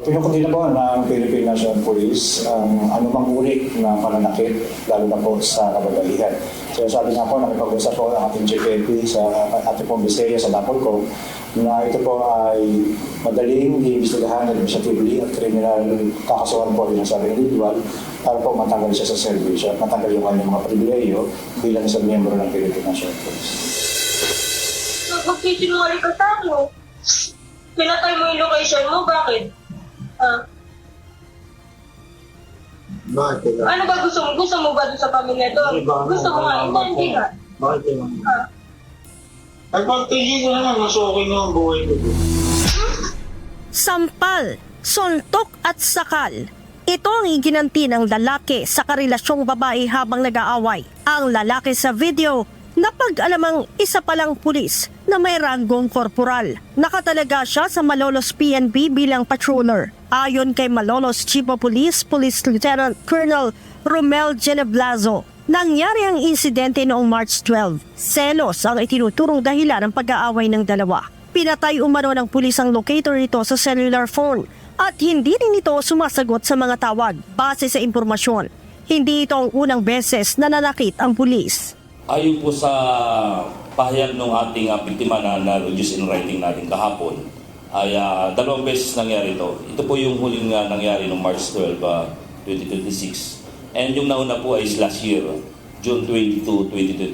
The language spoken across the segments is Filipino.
Pinukundin na po ng Philippine National Police ang anumang uri ng pananakit, lalo na po sa kababaihan. So sabi nga po, nakipag-usap po ang ating GPNP sa ating pong Bisaya sa Napolcom na ito po ay madaling iimbestigahan administratively at criminal kakasuhan po rin sa individual para po matanggal siya sa servisyo at matanggal yung kanyang mga pribileyo bilang isang miyembro ng Philippine National Police. Magsisinungaling ka sa akin. Pinatay mo yung location mo, bakit? Bakit ka? Ano ba gusto mo? Gusto mo ba doon sa pamilya doon? Gusto mo nga, hindi ka. Bakit ka? Ay, pagtigil ko naman, mas okay na ang buhay ko. Sampal, suntok at sakal. Ito ang iginanti ng lalaki sa karelasyong babae habang nag-aaway. Ang lalaki sa video, napag-alamang isa palang pulis na may ranggong korporal. Nakatalaga siya sa Malolos PNP bilang patroller. Ayon kay Malolos Chief of Police, Police Lieutenant Colonel Romel Geneblazo, nangyari ang insidente noong March 12. Selos ang itinuturong dahilan ng pag-aaway ng dalawa. Pinatay umano ng pulis ang locator nito sa cellular phone at hindi rin ito sumasagot sa mga tawag. Base sa impormasyon, hindi ito ang unang beses na nanakit ang pulis. Ayon po sa pahayag ng ating biktima na na-reduce in writing natin kahapon, ay dalawang beses nangyari ito. Ito po yung huling nangyari noong March 12, 2026. And yung nauna po ay last year, June 22,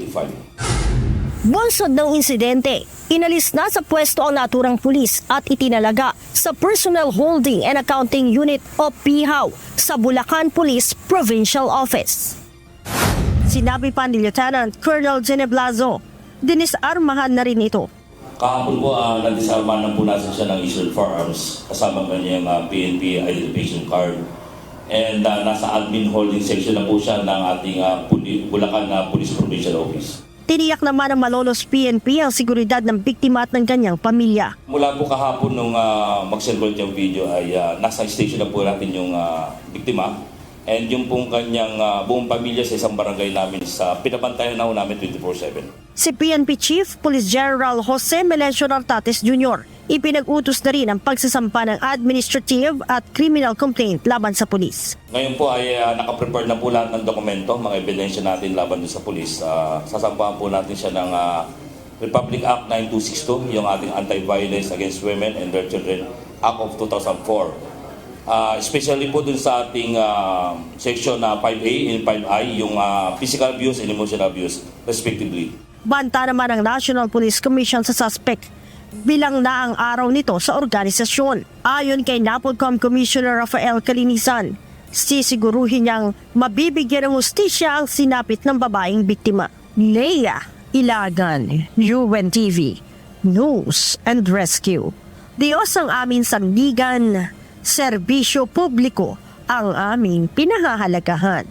2025. Bunsod ng insidente, inalis na sa pwesto ang naturang pulis at itinalaga sa Personnel Holding and Accounting Unit o PHAU sa Bulacan Police Provincial Office. Sinabi pa ni Lieutenant Colonel Geneblazo, dinisarmahan na rin ito. Kahapon po, nadisarmahan na po natin siya ng issued firearms kasama kanyang PNP identification card. And nasa admin holding section na po siya ng ating Bulacan Police Provincial Office. Tiniyak naman ng Malolos PNP ang seguridad ng biktima at ng kanyang pamilya. Mula po kahapon nung mag-circulate yung video ay nasa station na po natin yung biktima. And yung pong kanyang buong pamilya sa isang barangay namin sa pinabantayan na namin 24/7. Si PNP Chief Police General Jose Melencio Nartates Jr. ipinag-utos na rin ang pagsasampa ng administrative at criminal complaint laban sa pulis. Ngayon po ay nakaprepare na po lahat ng dokumento, mga ebidensya natin laban doon sa pulis. Sasampahan po natin siya ng Republic Act 9262, yung ating Anti-Violence Against Women and Their Children Act of 2004. Especially po dun sa ating section 5A and 5I, yung physical abuse and emotional abuse, respectively. Banta naman ang National Police Commission sa suspect bilang na ang araw nito sa organisasyon. Ayon kay Napolcom Commissioner Rafael Calinisan, sisiguruhin niyang mabibigyan ng hustisya ang sinapit ng babaeng biktima. Leia Ilagan, UNTV, News and Rescue. Diyos ang aming sandigan, serbisyo publiko ang aming pinahahalagahan.